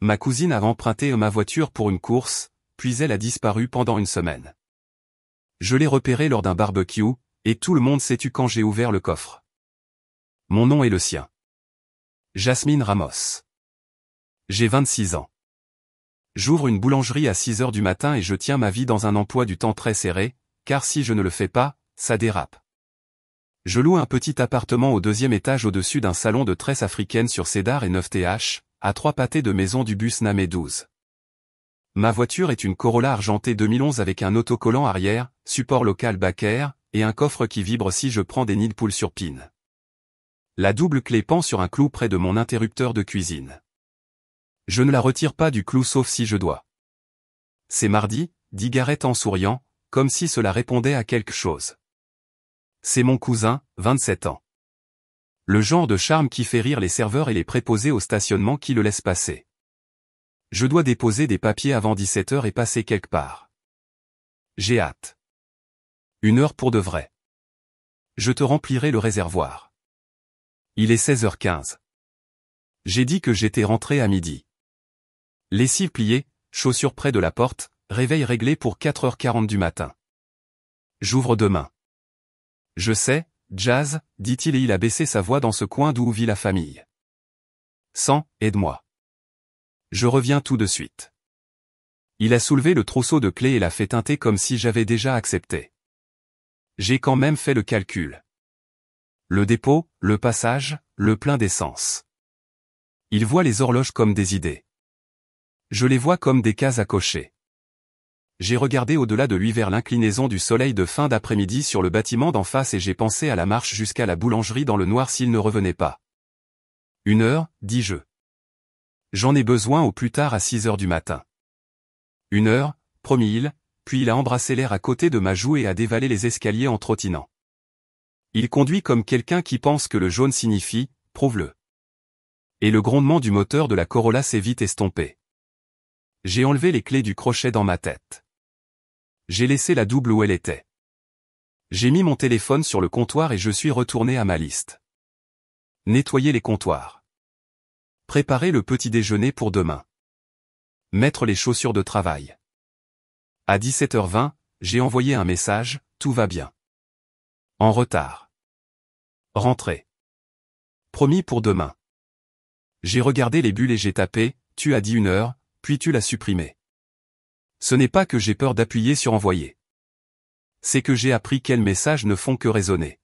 Ma cousine a emprunté ma voiture pour une course, puis elle a disparu pendant une semaine. Je l'ai repérée lors d'un barbecue, et tout le monde s'est tu quand j'ai ouvert le coffre. Mon nom est le sien. Jasmine Ramos. J'ai 26 ans. J'ouvre une boulangerie à 6 heures du matin et je tiens ma vie dans un emploi du temps très serré, car si je ne le fais pas, ça dérape. Je loue un petit appartement au 2e étage au-dessus d'un salon de tresse africaine sur Cédar et 9th, à 3 pâtés de maison du bus Namé 12. Ma voiture est une Corolla argentée 2011 avec un autocollant arrière, support local Baker, et un coffre qui vibre si je prends des nids de poules sur pin. La double clé pend sur un clou près de mon interrupteur de cuisine. Je ne la retire pas du clou sauf si je dois. C'est mardi, dit Gareth en souriant, comme si cela répondait à quelque chose. C'est mon cousin, 27 ans. Le genre de charme qui fait rire les serveurs et les préposés au stationnement qui le laissent passer. Je dois déposer des papiers avant 17 heures et passer quelque part. J'ai hâte. 1 heure pour de vrai. Je te remplirai le réservoir. Il est 16h15. J'ai dit que j'étais rentré à midi. Lessive pliée, chaussures près de la porte, réveil réglé pour 4h40 du matin. J'ouvre demain. Je sais, Jazz, dit-il et il a baissé sa voix dans ce coin d'où vit la famille. Aide-moi. Je reviens tout de suite. Il a soulevé le trousseau de clés et l'a fait teinter comme si j'avais déjà accepté. J'ai quand même fait le calcul. Le dépôt, le passage, le plein d'essence. Il voit les horloges comme des idées. Je les vois comme des cases à cocher. J'ai regardé au-delà de lui vers l'inclinaison du soleil de fin d'après-midi sur le bâtiment d'en face et j'ai pensé à la marche jusqu'à la boulangerie dans le noir s'il ne revenait pas. 1 heure, dis-je. J'en ai besoin au plus tard à 6 heures du matin. 1 heure, promit-il, puis il a embrassé l'air à côté de ma joue et a dévalé les escaliers en trottinant. Il conduit comme quelqu'un qui pense que le jaune signifie « prouve-le ». Et le grondement du moteur de la Corolla s'est vite estompé. J'ai enlevé les clés du crochet dans ma tête. J'ai laissé la double où elle était. J'ai mis mon téléphone sur le comptoir et je suis retourné à ma liste. Nettoyer les comptoirs. Préparer le petit déjeuner pour demain. Mettre les chaussures de travail. À 17h20, j'ai envoyé un message, tout va bien. En retard. Rentrer. Promis pour demain. J'ai regardé les bulles et j'ai tapé, tu as dit 1 heure, puis tu l'as supprimé. Ce n'est pas que j'ai peur d'appuyer sur envoyer. C'est que j'ai appris quels messages ne font que résonner.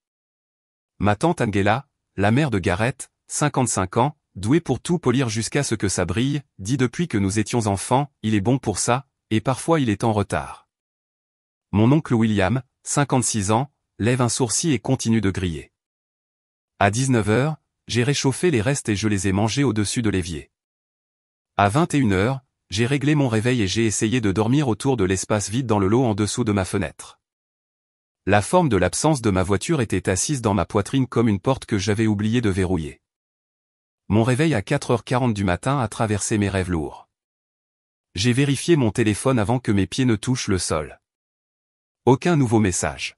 Ma tante Angela, la mère de Gareth, 55 ans, douée pour tout polir jusqu'à ce que ça brille, dit depuis que nous étions enfants, il est bon pour ça, et parfois il est en retard. Mon oncle William, 56 ans, lève un sourcil et continue de griller. À 19h, j'ai réchauffé les restes et je les ai mangés au-dessus de l'évier. À 21h, j'ai réglé mon réveil et j'ai essayé de dormir autour de l'espace vide dans le lot en dessous de ma fenêtre. La forme de l'absence de ma voiture était assise dans ma poitrine comme une porte que j'avais oublié de verrouiller. Mon réveil à 4h40 du matin a traversé mes rêves lourds. J'ai vérifié mon téléphone avant que mes pieds ne touchent le sol. Aucun nouveau message.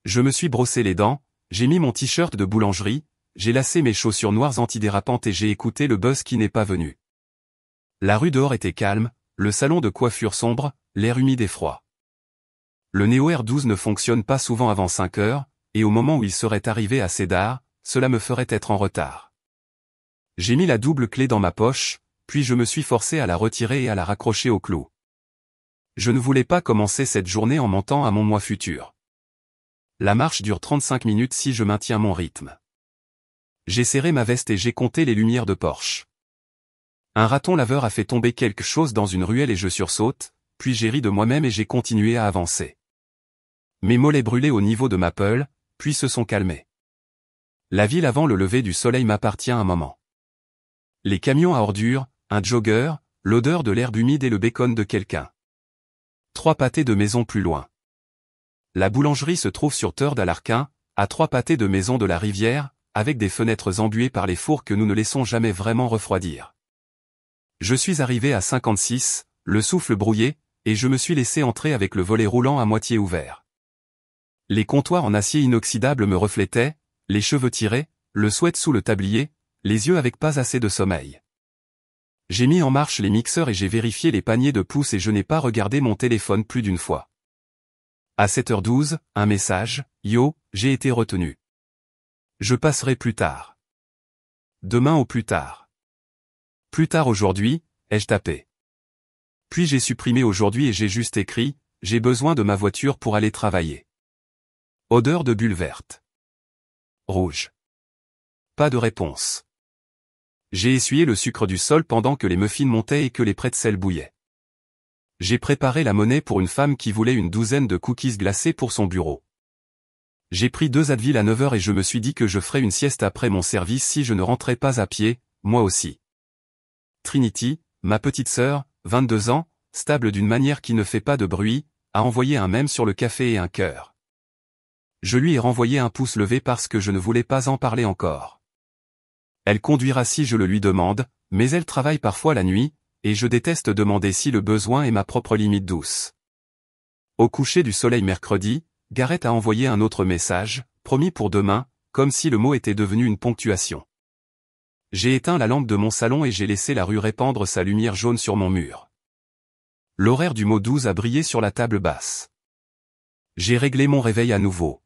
Je me suis brossé les dents, j'ai mis mon t-shirt de boulangerie, j'ai lacé mes chaussures noires antidérapantes et j'ai écouté le buzz qui n'est pas venu. La rue dehors était calme, le salon de coiffure sombre, l'air humide et froid. Le Neo R12 ne fonctionne pas souvent avant 5 heures, et au moment où il serait arrivé à Cédar, cela me ferait être en retard. J'ai mis la double clé dans ma poche, puis je me suis forcé à la retirer et à la raccrocher au clou. Je ne voulais pas commencer cette journée en mentant à mon moi futur. La marche dure 35 minutes si je maintiens mon rythme. J'ai serré ma veste et j'ai compté les lumières de Porsche. Un raton laveur a fait tomber quelque chose dans une ruelle et je sursaute, puis j'ai ri de moi-même et j'ai continué à avancer. Mes mollets brûlaient au niveau de ma peule, puis se sont calmés. La ville avant le lever du soleil m'appartient un moment. Les camions à ordures, un jogger, l'odeur de l'herbe humide et le bacon de quelqu'un. 3 pâtés de maison plus loin. La boulangerie se trouve sur Third à l'Arquin, à 3 pâtés de maison de la rivière, avec des fenêtres embuées par les fours que nous ne laissons jamais vraiment refroidir. Je suis arrivé à 56, le souffle brouillé, et je me suis laissé entrer avec le volet roulant à moitié ouvert. Les comptoirs en acier inoxydable me reflétaient, les cheveux tirés, le sweat sous le tablier, les yeux avec pas assez de sommeil. J'ai mis en marche les mixeurs et j'ai vérifié les paniers de pouces et je n'ai pas regardé mon téléphone plus d'une fois. À 7h12, un message, « Yo, j'ai été retenu. Je passerai plus tard. Demain au plus tard. Plus tard aujourd'hui, ai-je tapé. Puis j'ai supprimé aujourd'hui et j'ai juste écrit, j'ai besoin de ma voiture pour aller travailler. Odeur de bulle verte. Rouge. Pas de réponse. J'ai essuyé le sucre du sol pendant que les muffins montaient et que les pretzels bouillaient. J'ai préparé la monnaie pour une femme qui voulait une douzaine de cookies glacés pour son bureau. J'ai pris 2 Advil à 9h et je me suis dit que je ferais une sieste après mon service si je ne rentrais pas à pied, moi aussi. Trinity, ma petite sœur, 22 ans, stable d'une manière qui ne fait pas de bruit, a envoyé un mème sur le café et un cœur. Je lui ai renvoyé un pouce levé parce que je ne voulais pas en parler encore. Elle conduira si je le lui demande, mais elle travaille parfois la nuit, et je déteste demander si le besoin est ma propre limite douce. Au coucher du soleil mercredi, Gareth a envoyé un autre message, promis pour demain, comme si le mot était devenu une ponctuation. J'ai éteint la lampe de mon salon et j'ai laissé la rue répandre sa lumière jaune sur mon mur. L'horaire du mot 12 a brillé sur la table basse. J'ai réglé mon réveil à nouveau.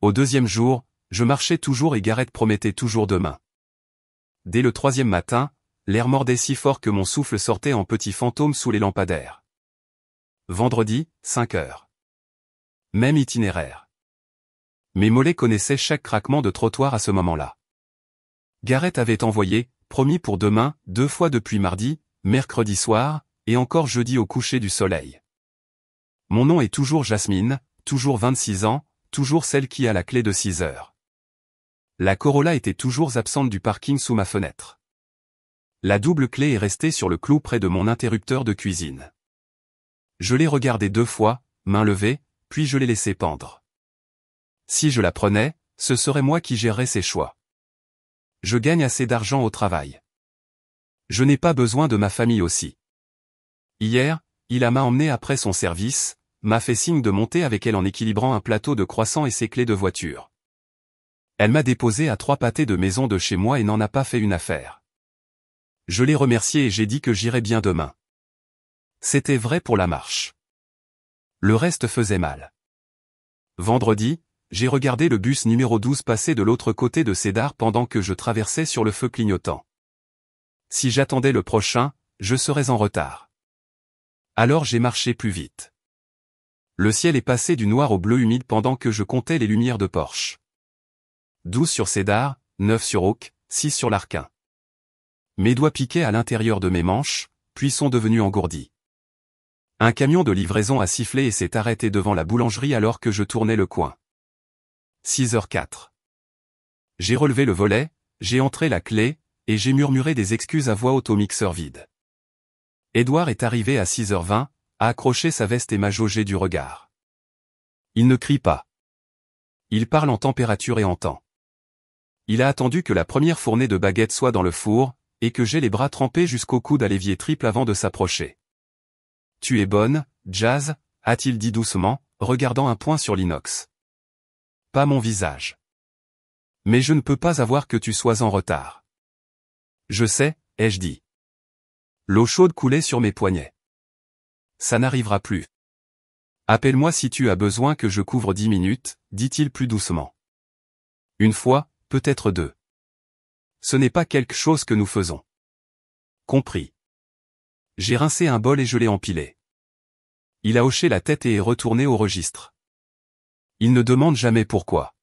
Au 2e jour, je marchais toujours et Gareth promettait toujours demain. Dès le 3e matin, l'air mordait si fort que mon souffle sortait en petits fantômes sous les lampadaires. Vendredi, 5h. Même itinéraire. Mes mollets connaissaient chaque craquement de trottoir à ce moment-là. Gareth avait envoyé, promis pour demain, 2 fois depuis mardi, mercredi soir, et encore jeudi au coucher du soleil. Mon nom est toujours Jasmine, toujours 26 ans, toujours celle qui a la clé de 6h. La Corolla était toujours absente du parking sous ma fenêtre. La double clé est restée sur le clou près de mon interrupteur de cuisine. Je l'ai regardée 2 fois, main levée, puis je l'ai laissée pendre. Si je la prenais, ce serait moi qui gérerais ses choix. Je gagne assez d'argent au travail. Je n'ai pas besoin de ma famille aussi. Hier, il m'a emmené après son service, m'a fait signe de monter avec elle en équilibrant un plateau de croissants et ses clés de voiture. Elle m'a déposé à 3 pâtés de maison de chez moi et n'en a pas fait une affaire. Je l'ai remercié et j'ai dit que j'irais bien demain. C'était vrai pour la marche. Le reste faisait mal. Vendredi, j'ai regardé le bus numéro 12 passer de l'autre côté de Cédar pendant que je traversais sur le feu clignotant. Si j'attendais le prochain, je serais en retard. Alors j'ai marché plus vite. Le ciel est passé du noir au bleu humide pendant que je comptais les lumières de Porsche. 12 sur Cédar, 9 sur Oak, 6 sur l'Arquin. Mes doigts piquaient à l'intérieur de mes manches, puis sont devenus engourdis. Un camion de livraison a sifflé et s'est arrêté devant la boulangerie alors que je tournais le coin. 6h04. J'ai relevé le volet, j'ai entré la clé, et j'ai murmuré des excuses à voix haute au mixeur vide. Édouard est arrivé à 6h20, a accroché sa veste et m'a jaugé du regard. Il ne crie pas. Il parle en température et en temps. Il a attendu que la première fournée de baguettes soit dans le four, et que j'ai les bras trempés jusqu'au coude à l'évier triple avant de s'approcher. « Tu es bonne, Jazz » a-t-il dit doucement, regardant un point sur l'inox. Pas mon visage. Mais je ne peux pas avoir que tu sois en retard. Je sais, ai-je dit. L'eau chaude coulait sur mes poignets. Ça n'arrivera plus. Appelle-moi si tu as besoin que je couvre 10 minutes, dit-il plus doucement. Une fois, peut-être 2. Ce n'est pas quelque chose que nous faisons. Compris. J'ai rincé un bol et je l'ai empilé. Il a hoché la tête et est retourné au registre. Il ne demande jamais pourquoi.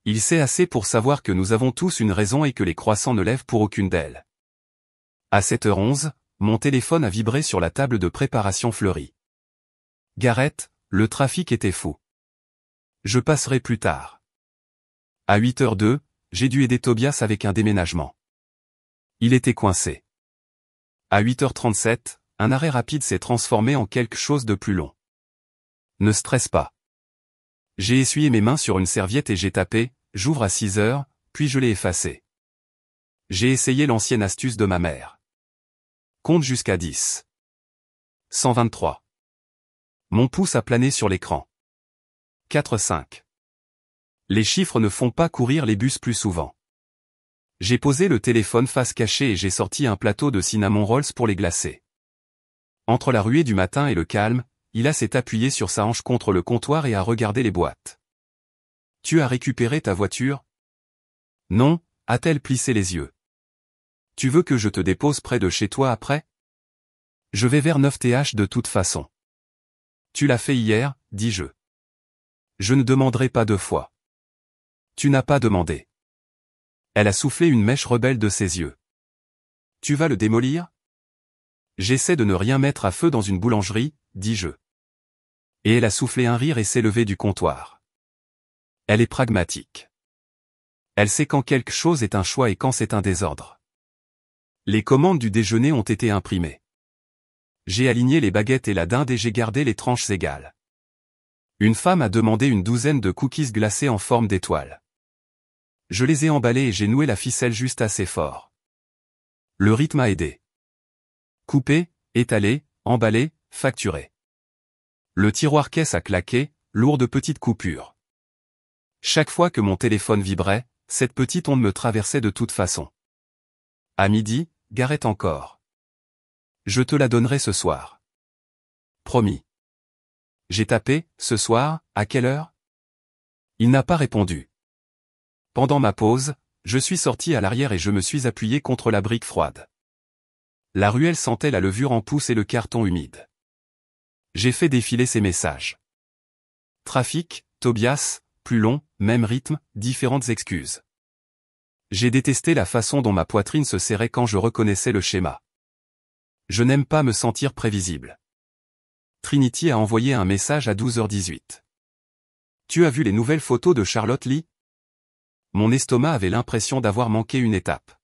Il sait assez pour savoir que nous avons tous une raison et que les croissants ne lèvent pour aucune d'elles. À 7h11, mon téléphone a vibré sur la table de préparation fleurie. Gareth, le trafic était fou. Je passerai plus tard. À 8h02, j'ai dû aider Tobias avec un déménagement. Il était coincé. À 8h37, un arrêt rapide s'est transformé en quelque chose de plus long. Ne stresse pas. J'ai essuyé mes mains sur une serviette et j'ai tapé « J'ouvre à 6h », puis je l'ai effacé. J'ai essayé l'ancienne astuce de ma mère. Compte jusqu'à 10. 123. Mon pouce a plané sur l'écran. 4-5. Les chiffres ne font pas courir les bus plus souvent. J'ai posé le téléphone face cachée et j'ai sorti un plateau de cinnamon rolls pour les glacer. Entre la ruée du matin et le calme, Ila s'est appuyée sur sa hanche contre le comptoir et a regardé les boîtes. « Tu as récupéré ta voiture ?» ?»« Non », a-t-elle plissé les yeux. « Tu veux que je te dépose près de chez toi après ? Je vais vers 9th de toute façon. »« Tu l'as fait hier, dis-je. »« Je ne demanderai pas 2 fois. »« Tu n'as pas demandé. » Elle a soufflé une mèche rebelle de ses yeux. « Tu vas le démolir ? » J'essaie de ne rien mettre à feu dans une boulangerie, dis-je. Et elle a soufflé un rire et s'est levée du comptoir. Elle est pragmatique. Elle sait quand quelque chose est un choix et quand c'est un désordre. Les commandes du déjeuner ont été imprimées. J'ai aligné les baguettes et la dinde et j'ai gardé les tranches égales. Une femme a demandé une 12aine de cookies glacés en forme d'étoile. Je les ai emballés et j'ai noué la ficelle juste assez fort. Le rythme a aidé. Coupé, étalé, emballé, facturé. Le tiroir caisse a claqué, lourd de petites coupures. Chaque fois que mon téléphone vibrait, cette petite onde me traversait de toute façon. À midi, Gareth encore. Je te la donnerai ce soir. Promis. J'ai tapé, ce soir, à quelle heure ? Il n'a pas répondu. Pendant ma pause, je suis sorti à l'arrière et je me suis appuyé contre la brique froide. La ruelle sentait la levure en pousse et le carton humide. J'ai fait défiler ces messages. Trafic, Tobias, plus long, même rythme, différentes excuses. J'ai détesté la façon dont ma poitrine se serrait quand je reconnaissais le schéma. Je n'aime pas me sentir prévisible. Trinity a envoyé un message à 12h18. Tu as vu les nouvelles photos de Charlotte Lee ? Mon estomac avait l'impression d'avoir manqué une étape.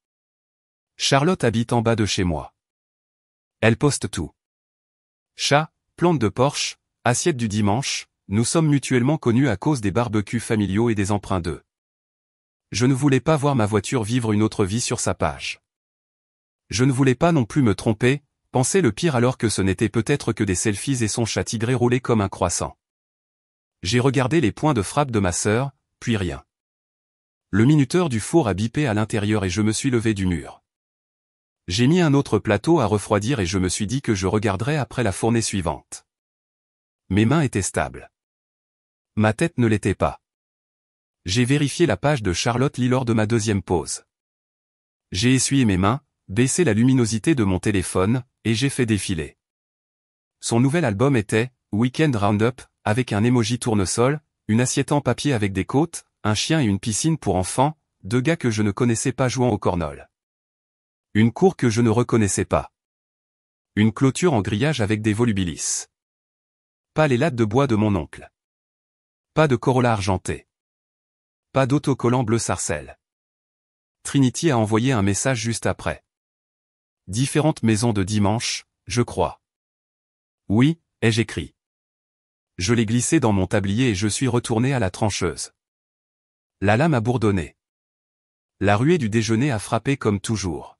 Charlotte habite en bas de chez moi. Elle poste tout. Chat, plante de Porsche, assiette du dimanche, nous sommes mutuellement connus à cause des barbecues familiaux et des emprunts d'eux. Je ne voulais pas voir ma voiture vivre une autre vie sur sa page. Je ne voulais pas non plus me tromper, penser le pire alors que ce n'était peut-être que des selfies et son chat tigré roulé comme un croissant. J'ai regardé les points de frappe de ma sœur, puis rien. Le minuteur du four a bipé à l'intérieur et je me suis levé du mur. J'ai mis un autre plateau à refroidir et je me suis dit que je regarderais après la fournée suivante. Mes mains étaient stables. Ma tête ne l'était pas. J'ai vérifié la page de Charlotte Lee lors de ma deuxième pause. J'ai essuyé mes mains, baissé la luminosité de mon téléphone, et j'ai fait défiler. Son nouvel album était « Weekend Roundup » avec un emoji tournesol, une assiette en papier avec des côtes, un chien et une piscine pour enfants, 2 gars que je ne connaissais pas jouant au cornhole. Une cour que je ne reconnaissais pas. Une clôture en grillage avec des volubilis. Pas les lattes de bois de mon oncle. Pas de Corolla argenté. Pas d'autocollant bleu sarcelle. Trinity a envoyé un message juste après. Différentes maisons de dimanche, je crois. Oui, ai-je écrit. Je l'ai glissé dans mon tablier et je suis retourné à la trancheuse. La lame a bourdonné. La ruée du déjeuner a frappé comme toujours.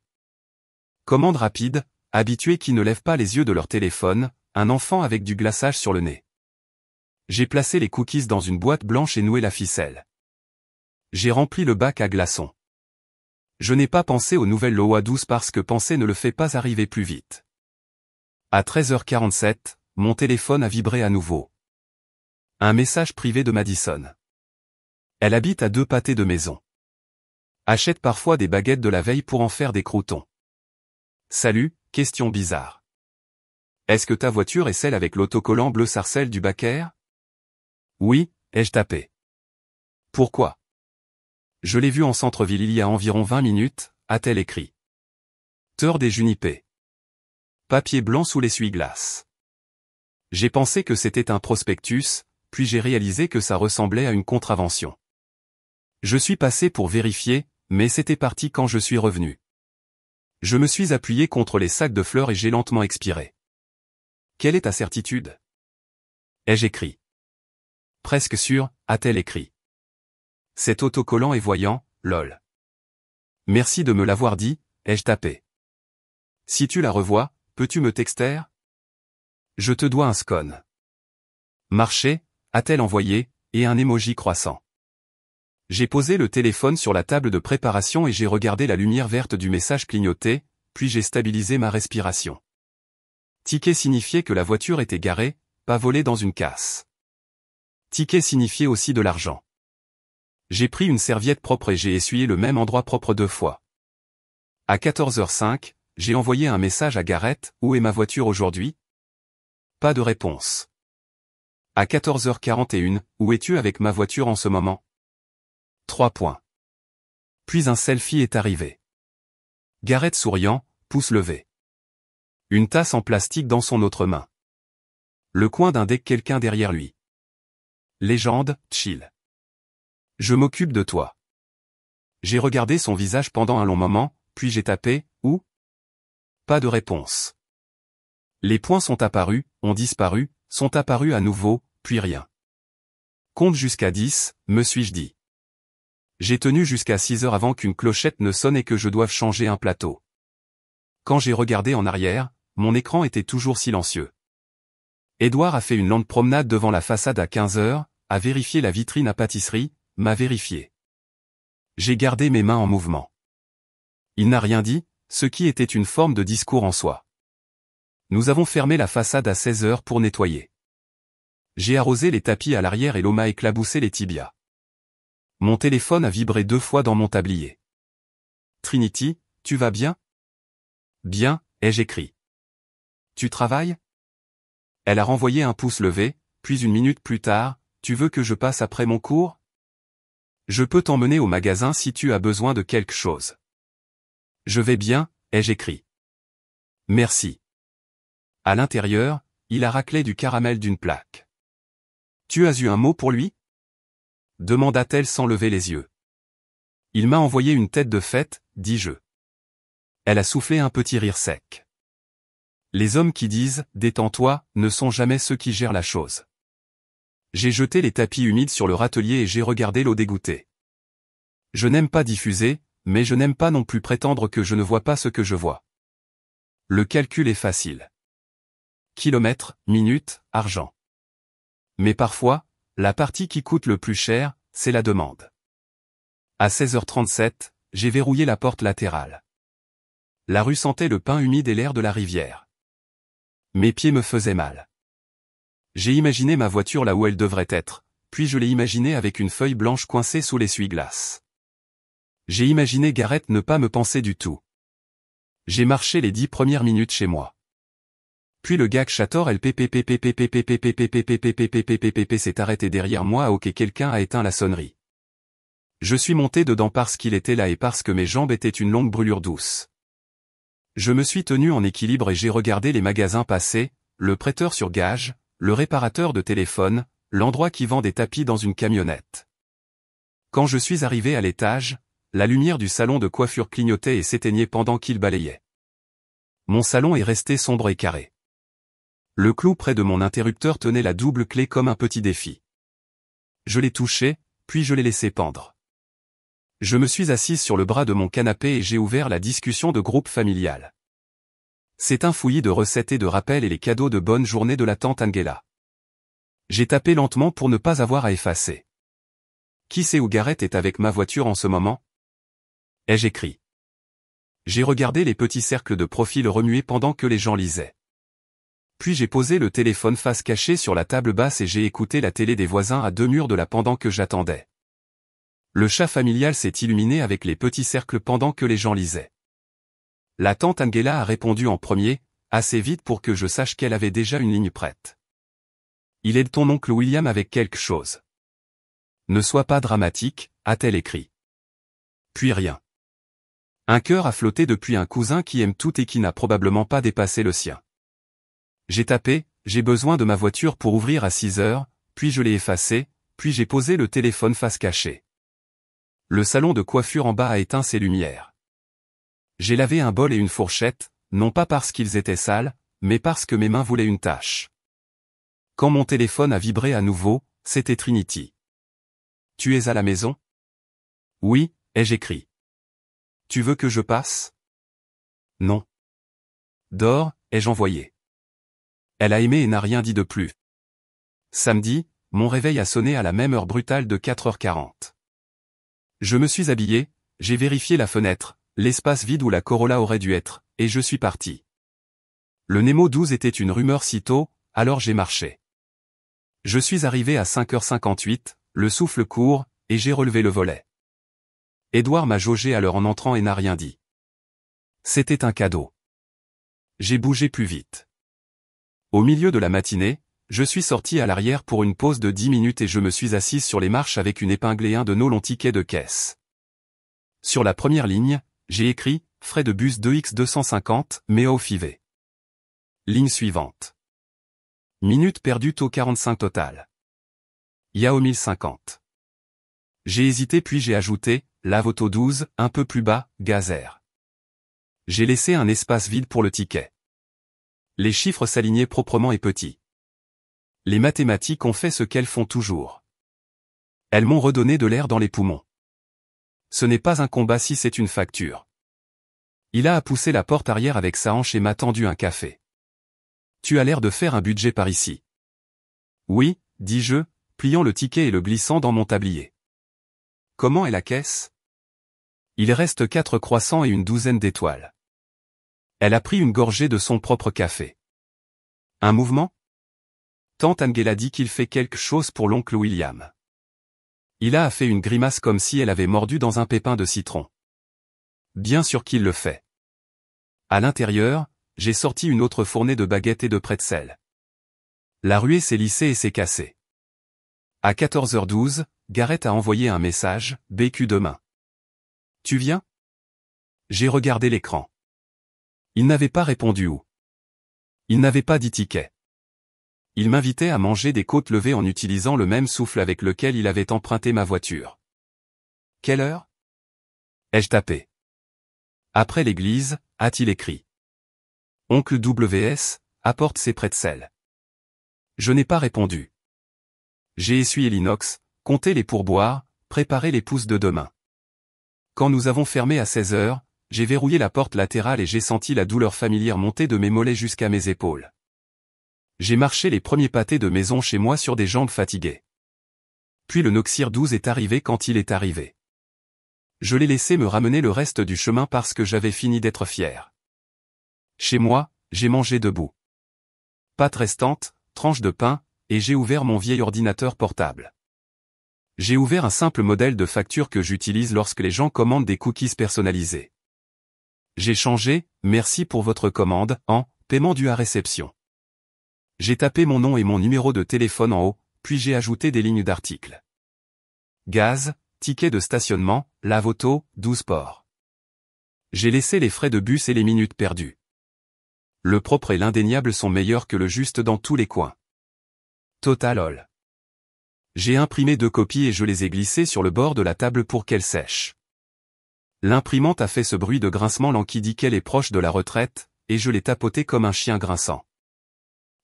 Commande rapide, habitués qui ne lèvent pas les yeux de leur téléphone, un enfant avec du glaçage sur le nez. J'ai placé les cookies dans une boîte blanche et noué la ficelle. J'ai rempli le bac à glaçons. Je n'ai pas pensé aux nouvelles Loa 12 parce que penser ne le fait pas arriver plus vite. À 13h47, mon téléphone a vibré à nouveau. Un message privé de Madison. Elle habite à 2 pâtés de maison. Achète parfois des baguettes de la veille pour en faire des croûtons. Salut, question bizarre. Est-ce que ta voiture est celle avec l'autocollant bleu sarcelle du Baker ? Oui, ai-je tapé. Pourquoi ? Je l'ai vue en centre-ville il y a environ 20 minutes, a-t-elle écrit. Teur des junipés. Papier blanc sous l'essuie-glace. J'ai pensé que c'était un prospectus, puis j'ai réalisé que ça ressemblait à une contravention. Je suis passé pour vérifier, mais c'était parti quand je suis revenu. Je me suis appuyé contre les sacs de fleurs et j'ai lentement expiré. Quelle est ta certitude ? Ai-je écrit. Presque sûr, a-t-elle écrit. Cet autocollant est voyant, lol. Merci de me l'avoir dit, ai-je tapé. Si tu la revois, peux-tu me texter ? Je te dois un scone. Marché, a-t-elle envoyé, et un emoji croissant. J'ai posé le téléphone sur la table de préparation et j'ai regardé la lumière verte du message clignoter, puis j'ai stabilisé ma respiration. Ticket signifiait que la voiture était garée, pas volée dans une casse. Ticket signifiait aussi de l'argent. J'ai pris une serviette propre et j'ai essuyé le même endroit propre 2 fois. À 14h05, j'ai envoyé un message à Gareth, où est ma voiture aujourd'hui? Pas de réponse. À 14h41, où es-tu avec ma voiture en ce moment? 3 points. Puis un selfie est arrivé. Gareth souriant, pouce levé. Une tasse en plastique dans son autre main. Le coin d'un deck, quelqu'un derrière lui. Légende, chill. Je m'occupe de toi. J'ai regardé son visage pendant un long moment, puis j'ai tapé, où? Pas de réponse. Les points sont apparus, ont disparu, sont apparus à nouveau, puis rien. Compte jusqu'à 10, me suis-je dit. J'ai tenu jusqu'à 6 heures avant qu'une clochette ne sonne et que je doive changer un plateau. Quand j'ai regardé en arrière, mon écran était toujours silencieux. Édouard a fait une lente promenade devant la façade à 15 heures, a vérifié la vitrine à pâtisserie, m'a vérifié. J'ai gardé mes mains en mouvement. Il n'a rien dit, ce qui était une forme de discours en soi. Nous avons fermé la façade à 16 heures pour nettoyer. J'ai arrosé les tapis à l'arrière et l'eau m'a éclaboussé les tibias. Mon téléphone a vibré 2 fois dans mon tablier. Trinity, tu vas bien? Bien, ai-je écrit. Tu travailles? Elle a renvoyé un pouce levé, puis une minute plus tard, tu veux que je passe après mon cours? Je peux t'emmener au magasin si tu as besoin de quelque chose. Je vais bien, ai-je écrit. Merci. À l'intérieur, il a raclé du caramel d'une plaque. Tu as eu un mot pour lui? Demanda-t-elle sans lever les yeux. Il m'a envoyé une tête de fête, dis-je. Elle a soufflé un petit rire sec. Les hommes qui disent « détends-toi » ne sont jamais ceux qui gèrent la chose. J'ai jeté les tapis humides sur le râtelier et j'ai regardé l'eau dégoûtée. Je n'aime pas diffuser, mais je n'aime pas non plus prétendre que je ne vois pas ce que je vois. Le calcul est facile. Kilomètres, minutes, argent. Mais parfois, la partie qui coûte le plus cher, c'est la demande. À 16h37, j'ai verrouillé la porte latérale. La rue sentait le pain humide et l'air de la rivière. Mes pieds me faisaient mal. J'ai imaginé ma voiture là où elle devrait être, puis je l'ai imaginée avec une feuille blanche coincée sous l'essuie-glace. J'ai imaginé Gareth ne pas me penser du tout. J'ai marché les 10 premières minutes chez moi. Puis le gag Chator s'est arrêté derrière moi. Ok, quelqu'un a éteint la sonnerie. Je suis monté dedans parce qu'il était là et parce que mes jambes étaient une longue brûlure douce. Je me suis tenu en équilibre et j'ai regardé les magasins passer, le prêteur sur gage, le réparateur de téléphone, l'endroit qui vend des tapis dans une camionnette. Quand je suis arrivé à l'étage, la lumière du salon de coiffure clignotait et s'éteignait pendant qu'il balayait. Mon salon est resté sombre et carré. Le clou près de mon interrupteur tenait la double clé comme un petit défi. Je l'ai touché, puis je l'ai laissé pendre. Je me suis assise sur le bras de mon canapé et j'ai ouvert la discussion de groupe familial. C'est un fouillis de recettes et de rappels et les cadeaux de bonne journée de la tante Angela. J'ai tapé lentement pour ne pas avoir à effacer. Qui sait où Gareth est avec ma voiture en ce moment? Ai-je écrit. J'ai regardé les petits cercles de profil remuer pendant que les gens lisaient. Puis j'ai posé le téléphone face cachée sur la table basse et j'ai écouté la télé des voisins à 2 murs de là pendant que j'attendais. Le chat familial s'est illuminé avec les petits cercles pendant que les gens lisaient. La tante Angela a répondu en premier, assez vite pour que je sache qu'elle avait déjà une ligne prête. Il est de ton oncle William avec quelque chose. Ne sois pas dramatique, a-t-elle écrit. Puis rien. Un cœur a flotté depuis un cousin qui aime tout et qui n'a probablement pas dépassé le sien. J'ai tapé, j'ai besoin de ma voiture pour ouvrir à 6 heures, puis je l'ai effacé, puis j'ai posé le téléphone face cachée. Le salon de coiffure en bas a éteint ses lumières. J'ai lavé un bol et une fourchette, non pas parce qu'ils étaient sales, mais parce que mes mains voulaient une tâche. Quand mon téléphone a vibré à nouveau, c'était Trinity. Tu es à la maison? Oui, ai-je écrit. Tu veux que je passe? Non. Dors, ai-je envoyé. Elle a aimé et n'a rien dit de plus. Samedi, mon réveil a sonné à la même heure brutale de 4h40. Je me suis habillé, j'ai vérifié la fenêtre, l'espace vide où la Corolla aurait dû être, et je suis parti. Le Nemo 12 était une rumeur si tôt, alors j'ai marché. Je suis arrivé à 5h58, le souffle court, et j'ai relevé le volet. Édouard m'a jaugé à l'heure en entrant et n'a rien dit. C'était un cadeau. J'ai bougé plus vite. Au milieu de la matinée, je suis sorti à l'arrière pour une pause de 10 minutes et je me suis assise sur les marches avec une épingle et un de nos longs tickets de caisse. Sur la première ligne, j'ai écrit « Frais de bus 2x250, Méo Fivet ». Ligne suivante. Minutes perdues taux 45 total. Yao 1050. J'ai hésité puis j'ai ajouté « Lave auto 12, un peu plus bas, Gazer ». J'ai laissé un espace vide pour le ticket. Les chiffres s'alignaient proprement et petits. Les mathématiques ont fait ce qu'elles font toujours. Elles m'ont redonné de l'air dans les poumons. Ce n'est pas un combat si c'est une facture. Il a poussé la porte arrière avec sa hanche et m'a tendu un café. Tu as l'air de faire un budget par ici. Oui, dis-je, pliant le ticket et le glissant dans mon tablier. Comment est la caisse? Il reste 4 croissants et une douzaine d'étoiles. Elle a pris une gorgée de son propre café. Un mouvement? Tante Angela dit qu'il fait quelque chose pour l'oncle William. Il a fait une grimace comme si elle avait mordu dans un pépin de citron. Bien sûr qu'il le fait. À l'intérieur, j'ai sorti une autre fournée de baguettes et de pretzels. La ruée s'est lissée et s'est cassée. À 14h12, Gareth a envoyé un message, « BQ demain. Tu viens ?» J'ai regardé l'écran. Il n'avait pas répondu où. Il n'avait pas dit ticket. Il m'invitait à manger des côtes levées en utilisant le même souffle avec lequel il avait emprunté ma voiture. Quelle heure? Ai-je tapé. Après l'église, a-t-il écrit. Oncle WS, apporte ses pretzels. Je n'ai pas répondu. J'ai essuyé l'inox, compté les pourboires, préparé les pousses de demain. Quand nous avons fermé à 16h, j'ai verrouillé la porte latérale et j'ai senti la douleur familière monter de mes mollets jusqu'à mes épaules. J'ai marché les premiers pâtés de maison chez moi sur des jambes fatiguées. Puis le Noxir 12 est arrivé quand il est arrivé. Je l'ai laissé me ramener le reste du chemin parce que j'avais fini d'être fier. Chez moi, j'ai mangé debout. Pâtes restantes, tranches de pain, et j'ai ouvert mon vieil ordinateur portable. J'ai ouvert un simple modèle de facture que j'utilise lorsque les gens commandent des cookies personnalisés. J'ai changé « Merci pour votre commande » en « Paiement dû à réception ». J'ai tapé mon nom et mon numéro de téléphone en haut, puis j'ai ajouté des lignes d'articles. Gaz, ticket de stationnement, lave-auto, 12 ports. J'ai laissé les frais de bus et les minutes perdues. Le propre et l'indéniable sont meilleurs que le juste dans tous les coins. Total all. J'ai imprimé 2 copies et je les ai glissées sur le bord de la table pour qu'elles sèchent. L'imprimante a fait ce bruit de grincement lent qui dit qu'elle est proche de la retraite, et je l'ai tapotée comme un chien grinçant.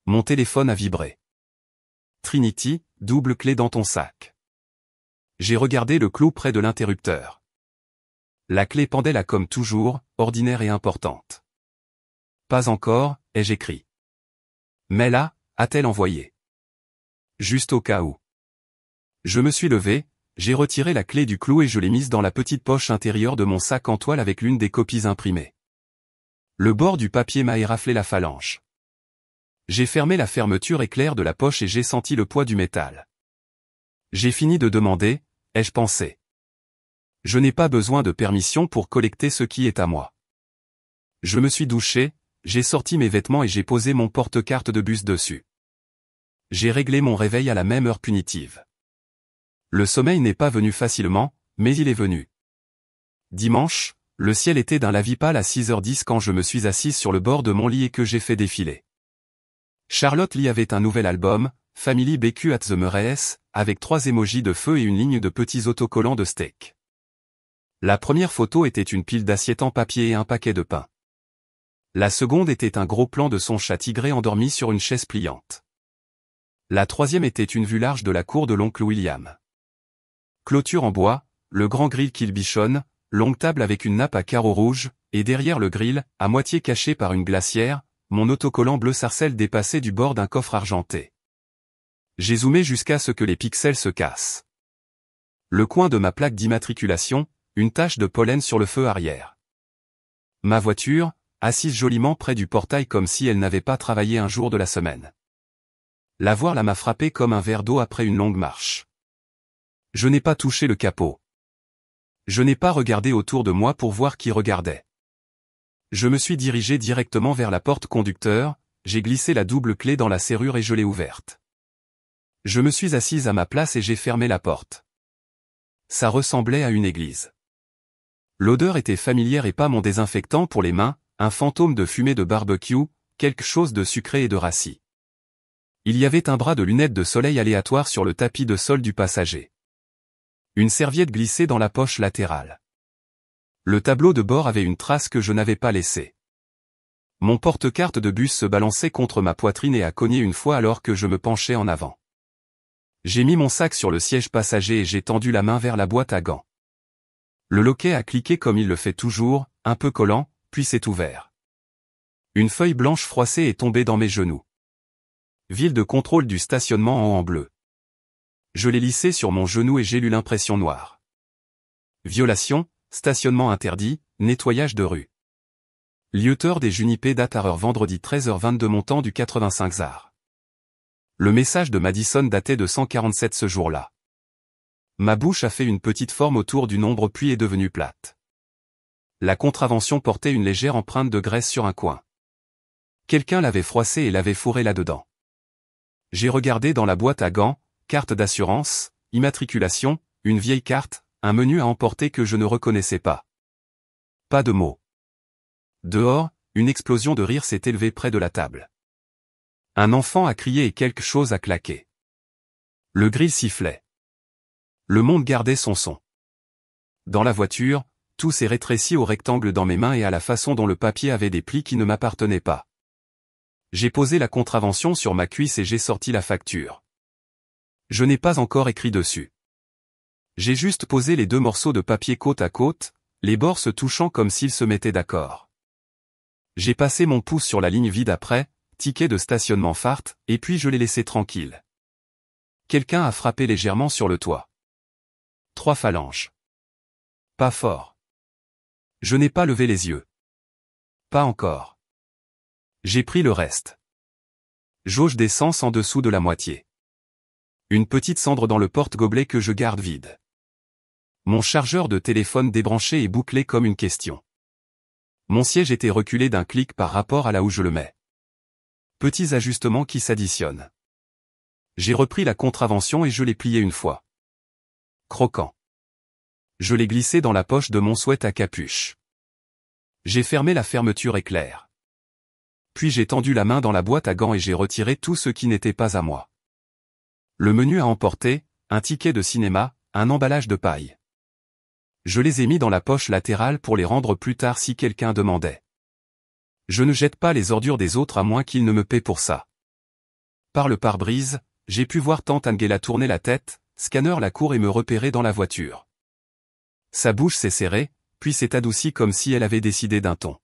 Mon téléphone a vibré. Trinity, double clé dans ton sac. J'ai regardé le clou près de l'interrupteur. La clé pendait là comme toujours, ordinaire et importante. Pas encore, ai-je écrit. Mais là, a-t-elle envoyé. Juste au cas où. Je me suis levé, j'ai retiré la clé du clou et je l'ai mise dans la petite poche intérieure de mon sac en toile avec l'une des copies imprimées. Le bord du papier m'a éraflé la phalange. J'ai fermé la fermeture éclair de la poche et j'ai senti le poids du métal. J'ai fini de demander, ai-je pensé. Je n'ai pas besoin de permission pour collecter ce qui est à moi. Je me suis douché, j'ai sorti mes vêtements et j'ai posé mon porte-carte de bus dessus. J'ai réglé mon réveil à la même heure punitive. Le sommeil n'est pas venu facilement, mais il est venu. Dimanche, le ciel était d'un lavis pâle à 6h10 quand je me suis assise sur le bord de mon lit et que j'ai fait défiler. Charlotte Lee avait un nouvel album, Family BQ at the Murray's, avec 3 émojis de feu et une ligne de petits autocollants de steak. La première photo était une pile d'assiettes en papier et un paquet de pain. La seconde était un gros plan de son chat tigré endormi sur une chaise pliante. La troisième était une vue large de la cour de l'oncle William. Clôture en bois, le grand grill qu'il bichonne, longue table avec une nappe à carreaux rouges, et derrière le grill, à moitié caché par une glacière, mon autocollant bleu sarcelle dépassé du bord d'un coffre argenté. J'ai zoomé jusqu'à ce que les pixels se cassent. Le coin de ma plaque d'immatriculation, une tache de pollen sur le feu arrière. Ma voiture, assise joliment près du portail comme si elle n'avait pas travaillé un jour de la semaine. La voir là m'a frappé comme un verre d'eau après une longue marche. Je n'ai pas touché le capot. Je n'ai pas regardé autour de moi pour voir qui regardait. Je me suis dirigé directement vers la porte conducteur, j'ai glissé la double clé dans la serrure et je l'ai ouverte. Je me suis assise à ma place et j'ai fermé la porte. Ça ressemblait à une église. L'odeur était familière et pas mon désinfectant pour les mains, un fantôme de fumée de barbecue, quelque chose de sucré et de rassis. Il y avait un bras de lunettes de soleil aléatoire sur le tapis de sol du passager. Une serviette glissée dans la poche latérale. Le tableau de bord avait une trace que je n'avais pas laissée. Mon porte-carte de bus se balançait contre ma poitrine et a cogné une fois alors que je me penchais en avant. J'ai mis mon sac sur le siège passager et j'ai tendu la main vers la boîte à gants. Le loquet a cliqué comme il le fait toujours, un peu collant, puis s'est ouvert. Une feuille blanche froissée est tombée dans mes genoux. Ville de contrôle du stationnement en bleu. Je l'ai lissé sur mon genou et j'ai lu l'impression noire. Violation, stationnement interdit, nettoyage de rue. Lieuteur des Junipé date à heure vendredi 13h22 montant du 85 ZAR. Le message de Madison datait de 147 ce jour-là. Ma bouche a fait une petite forme autour du nombre puis est devenue plate. La contravention portait une légère empreinte de graisse sur un coin. Quelqu'un l'avait froissé et l'avait fourré là-dedans. J'ai regardé dans la boîte à gants, carte d'assurance, immatriculation, une vieille carte, un menu à emporter que je ne reconnaissais pas. Pas de mots. Dehors, une explosion de rire s'est élevée près de la table. Un enfant a crié et quelque chose a claqué. Le grill sifflait. Le monde gardait son son. Dans la voiture, tout s'est rétréci au rectangle dans mes mains et à la façon dont le papier avait des plis qui ne m'appartenaient pas. J'ai posé la contravention sur ma cuisse et j'ai sorti la facture. Je n'ai pas encore écrit dessus. J'ai juste posé les deux morceaux de papier côte à côte, les bords se touchant comme s'ils se mettaient d'accord. J'ai passé mon pouce sur la ligne vide après, ticket de stationnement FART, et puis je l'ai laissé tranquille. Quelqu'un a frappé légèrement sur le toit. 3 phalanges. Pas fort. Je n'ai pas levé les yeux. Pas encore. J'ai pris le reste. Jauge d'essence en dessous de la moitié. Une petite cendre dans le porte-gobelet que je garde vide. Mon chargeur de téléphone débranché et bouclé comme une question. Mon siège était reculé d'un clic par rapport à là où je le mets. Petits ajustements qui s'additionnent. J'ai repris la contravention et je l'ai plié une fois. Croquant. Je l'ai glissé dans la poche de mon sweat à capuche. J'ai fermé la fermeture éclair. Puis j'ai tendu la main dans la boîte à gants et j'ai retiré tout ce qui n'était pas à moi. Le menu à emporter, un ticket de cinéma, un emballage de paille. Je les ai mis dans la poche latérale pour les rendre plus tard si quelqu'un demandait. Je ne jette pas les ordures des autres à moins qu'ils ne me paient pour ça. Par le pare-brise, j'ai pu voir tante Angela tourner la tête, scanner la cour et me repérer dans la voiture. Sa bouche s'est serrée, puis s'est adoucie comme si elle avait décidé d'un ton.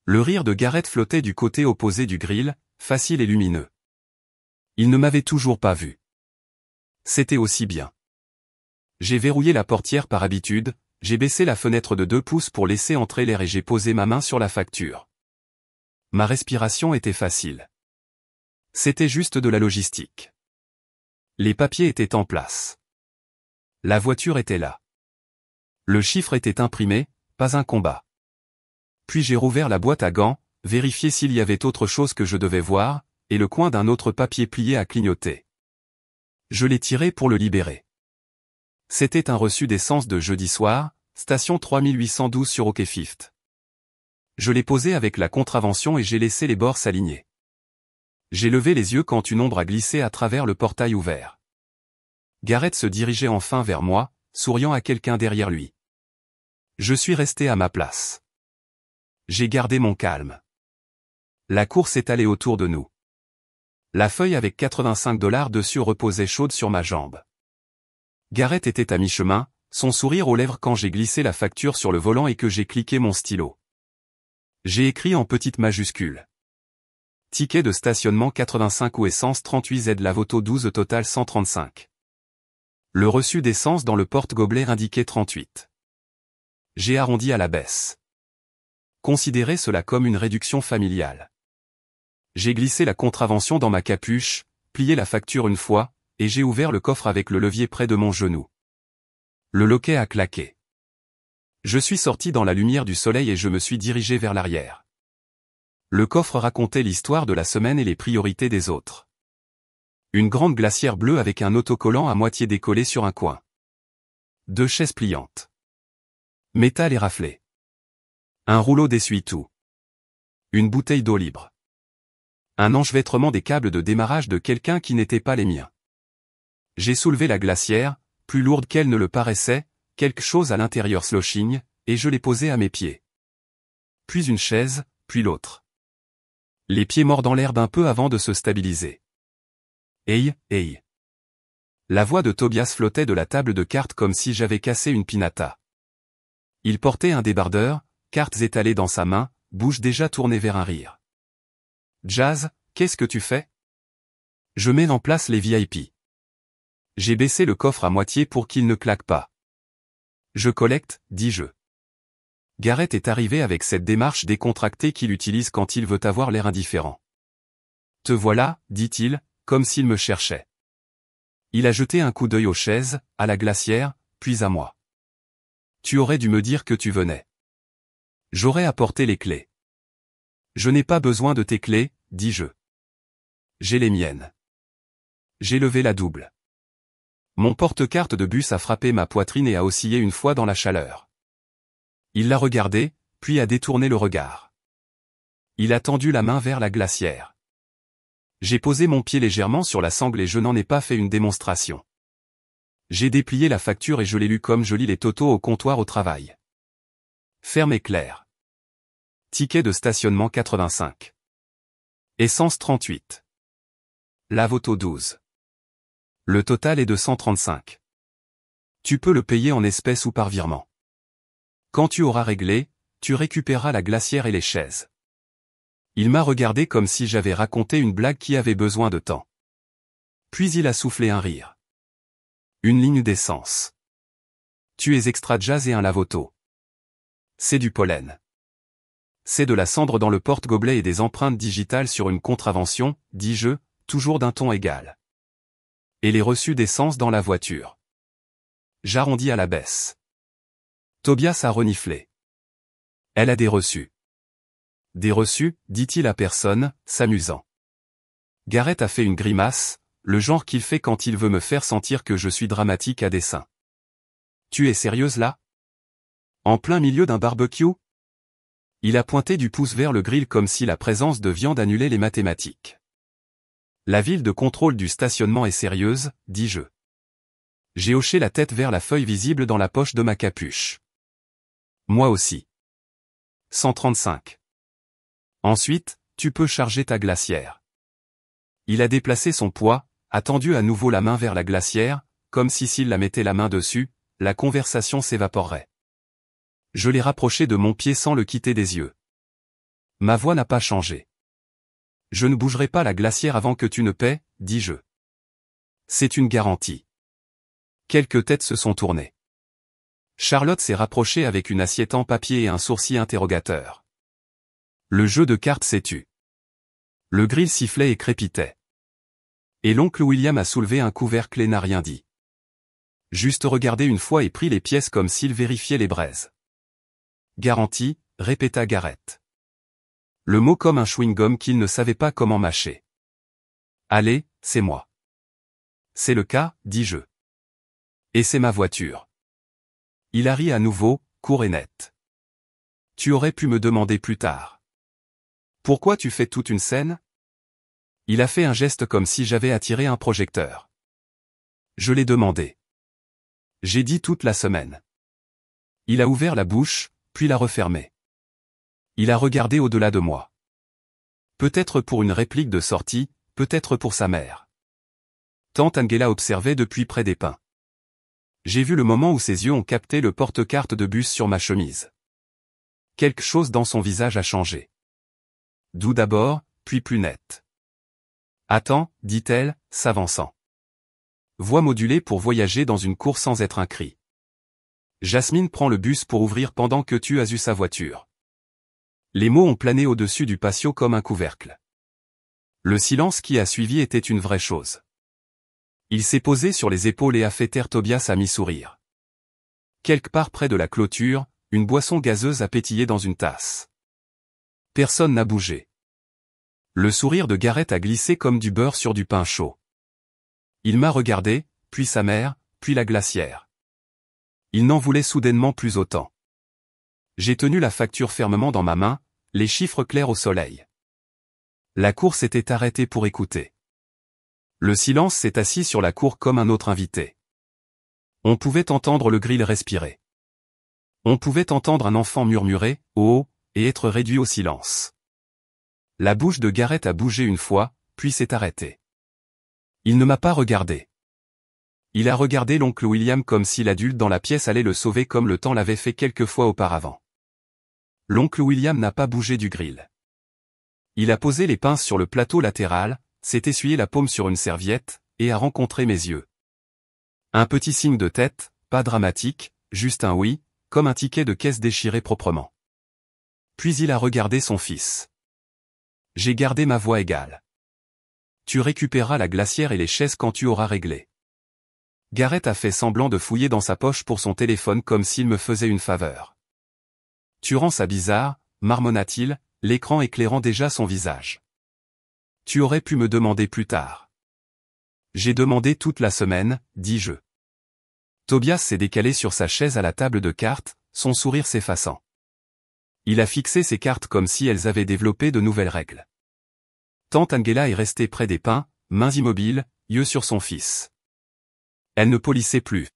Le rire de Garrett flottait du côté opposé du grill, facile et lumineux. Il ne m'avait toujours pas vu. C'était aussi bien. J'ai verrouillé la portière par habitude, j'ai baissé la fenêtre de 2 pouces pour laisser entrer l'air et j'ai posé ma main sur la facture. Ma respiration était facile. C'était juste de la logistique. Les papiers étaient en place. La voiture était là. Le chiffre était imprimé, pas un combat. Puis j'ai rouvert la boîte à gants, vérifié s'il y avait autre chose que je devais voir, et le coin d'un autre papier plié a clignoté. Je l'ai tiré pour le libérer. C'était un reçu d'essence de jeudi soir, station 3812 sur OK Fifth. Je l'ai posé avec la contravention et j'ai laissé les bords s'aligner. J'ai levé les yeux quand une ombre a glissé à travers le portail ouvert. Garrett se dirigeait enfin vers moi, souriant à quelqu'un derrière lui. Je suis resté à ma place. J'ai gardé mon calme. La course est allée autour de nous. La feuille avec $85 dessus reposait chaude sur ma jambe. Garrett était à mi-chemin, son sourire aux lèvres quand j'ai glissé la facture sur le volant et que j'ai cliqué mon stylo. J'ai écrit en petites majuscules. Ticket de stationnement 85 ou essence 38 Z Lavoto 12 total 135. Le reçu d'essence dans le porte-gobelet indiquait 38. J'ai arrondi à la baisse. Considérez cela comme une réduction familiale. J'ai glissé la contravention dans ma capuche, plié la facture une fois, et j'ai ouvert le coffre avec le levier près de mon genou. Le loquet a claqué. Je suis sorti dans la lumière du soleil et je me suis dirigé vers l'arrière. Le coffre racontait l'histoire de la semaine et les priorités des autres. Une grande glacière bleue avec un autocollant à moitié décollé sur un coin. 2 chaises pliantes. Métal éraflé. Un rouleau d'essuie-tout. Une bouteille d'eau libre. Un enchevêtrement des câbles de démarrage de quelqu'un qui n'était pas les miens. J'ai soulevé la glacière, plus lourde qu'elle ne le paraissait, quelque chose à l'intérieur sloshing, et je l'ai posée à mes pieds. Puis une chaise, puis l'autre. Les pieds mordant l'herbe un peu avant de se stabiliser. Hey, hey. La voix de Tobias flottait de la table de cartes comme si j'avais cassé une pinata. Il portait un débardeur, cartes étalées dans sa main, bouche déjà tournée vers un rire. Jazz, qu'est-ce que tu fais? Je mets en place les VIP. J'ai baissé le coffre à moitié pour qu'il ne claque pas. Je collecte, dis-je. Garrett est arrivé avec cette démarche décontractée qu'il utilise quand il veut avoir l'air indifférent. Te voilà, dit-il, comme s'il me cherchait. Il a jeté un coup d'œil aux chaises, à la glacière, puis à moi. Tu aurais dû me dire que tu venais. J'aurais apporté les clés. Je n'ai pas besoin de tes clés, dis-je. J'ai les miennes. J'ai levé la double. Mon porte-carte de bus a frappé ma poitrine et a oscillé une fois dans la chaleur. Il l'a regardé, puis a détourné le regard. Il a tendu la main vers la glacière. J'ai posé mon pied légèrement sur la sangle et je n'en ai pas fait une démonstration. J'ai déplié la facture et je l'ai lue comme je lis les totaux au comptoir au travail. Ferme et clair. Ticket de stationnement 85. Essence 38. Lave-auto 12. Le total est de 135. Tu peux le payer en espèces ou par virement. Quand tu auras réglé, tu récupéreras la glacière et les chaises. Il m'a regardé comme si j'avais raconté une blague qui avait besoin de temps. Puis il a soufflé un rire. Une ligne d'essence. Tu es extra jazz et un lave-auto. C'est du pollen. C'est de la cendre dans le porte-gobelet et des empreintes digitales sur une contravention, dis-je, toujours d'un ton égal. Et les reçus d'essence dans la voiture. J'arrondis à la baisse. Tobias a reniflé. Elle a des reçus. Des reçus, dit-il à personne, s'amusant. Garrett a fait une grimace, le genre qu'il fait quand il veut me faire sentir que je suis dramatique à dessein. Tu es sérieuse là? En plein milieu d'un barbecue? Il a pointé du pouce vers le grill comme si la présence de viande annulait les mathématiques. La ville de contrôle du stationnement est sérieuse, dis-je. J'ai hoché la tête vers la feuille visible dans la poche de ma capuche. Moi aussi. 135. Ensuite, tu peux charger ta glacière. Il a déplacé son poids, a tendu à nouveau la main vers la glacière, comme si s'il la mettait la main dessus, la conversation s'évaporerait. Je l'ai rapproché de mon pied sans le quitter des yeux. Ma voix n'a pas changé. Je ne bougerai pas la glacière avant que tu ne paies, dis-je. C'est une garantie. Quelques têtes se sont tournées. Charlotte s'est rapprochée avec une assiette en papier et un sourcil interrogateur. Le jeu de cartes s'est tu. Le grill sifflait et crépitait. Et l'oncle William a soulevé un couvercle et n'a rien dit. Juste regardé une fois et pris les pièces comme s'il vérifiait les braises. Garantie, répéta Garrett. Le mot comme un chewing-gum qu'il ne savait pas comment mâcher. Allez, c'est moi. C'est le cas, dis-je. Et c'est ma voiture. Il a ri à nouveau, court et net. Tu aurais pu me demander plus tard. Pourquoi tu fais toute une scène? Il a fait un geste comme si j'avais attiré un projecteur. Je l'ai demandé. J'ai dit toute la semaine. Il a ouvert la bouche, puis l'a refermée. Il a regardé au-delà de moi. Peut-être pour une réplique de sortie, peut-être pour sa mère. Tante Angela observait depuis près des pins. J'ai vu le moment où ses yeux ont capté le porte-carte de bus sur ma chemise. Quelque chose dans son visage a changé. Doux d'abord, puis plus net. Attends, dit-elle, s'avançant. Voix modulée pour voyager dans une cour sans être un cri. Jasmine prend le bus pour ouvrir pendant que tu as eu sa voiture. Les mots ont plané au-dessus du patio comme un couvercle. Le silence qui a suivi était une vraie chose. Il s'est posé sur les épaules et a fait taire Tobias à mi-sourire. Quelque part près de la clôture, une boisson gazeuse a pétillé dans une tasse. Personne n'a bougé. Le sourire de Gareth a glissé comme du beurre sur du pain chaud. Il m'a regardé, puis sa mère, puis la glacière. Il n'en voulait soudainement plus autant. J'ai tenu la facture fermement dans ma main, les chiffres clairs au soleil. La cour s'était arrêtée pour écouter. Le silence s'est assis sur la cour comme un autre invité. On pouvait entendre le grill respirer. On pouvait entendre un enfant murmurer, oh, et être réduit au silence. La bouche de Gareth a bougé une fois, puis s'est arrêtée. Il ne m'a pas regardé. Il a regardé l'oncle William comme si l'adulte dans la pièce allait le sauver comme le temps l'avait fait quelques fois auparavant. L'oncle William n'a pas bougé du grill. Il a posé les pinces sur le plateau latéral, s'est essuyé la paume sur une serviette, et a rencontré mes yeux. Un petit signe de tête, pas dramatique, juste un oui, comme un ticket de caisse déchiré proprement. Puis il a regardé son fils. J'ai gardé ma voix égale. Tu récupéreras la glacière et les chaises quand tu auras réglé. Gareth a fait semblant de fouiller dans sa poche pour son téléphone comme s'il me faisait une faveur. Tu rends ça bizarre, marmonna-t-il, l'écran éclairant déjà son visage. Tu aurais pu me demander plus tard. J'ai demandé toute la semaine, dis-je. Tobias s'est décalé sur sa chaise à la table de cartes, son sourire s'effaçant. Il a fixé ses cartes comme si elles avaient développé de nouvelles règles. Tante Angela est restée près des pins, mains immobiles, yeux sur son fils. Elle ne polissait plus.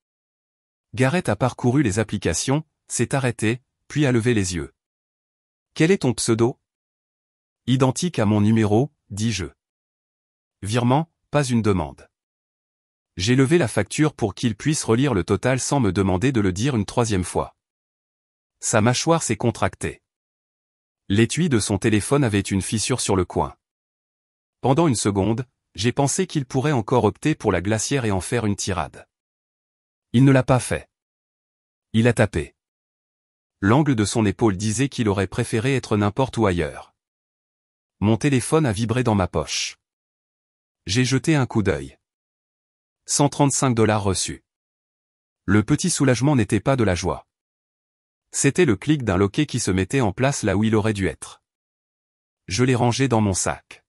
Gareth a parcouru les applications, s'est arrêté, puis a levé les yeux. Quel est ton pseudo? Identique à mon numéro, dis-je. Virement, pas une demande. J'ai levé la facture pour qu'il puisse relire le total sans me demander de le dire une troisième fois. Sa mâchoire s'est contractée. L'étui de son téléphone avait une fissure sur le coin. Pendant une seconde, j'ai pensé qu'il pourrait encore opter pour la glacière et en faire une tirade. Il ne l'a pas fait. Il a tapé. L'angle de son épaule disait qu'il aurait préféré être n'importe où ailleurs. Mon téléphone a vibré dans ma poche. J'ai jeté un coup d'œil. 135 $ reçus. Le petit soulagement n'était pas de la joie. C'était le clic d'un loquet qui se mettait en place là où il aurait dû être. Je l'ai rangé dans mon sac.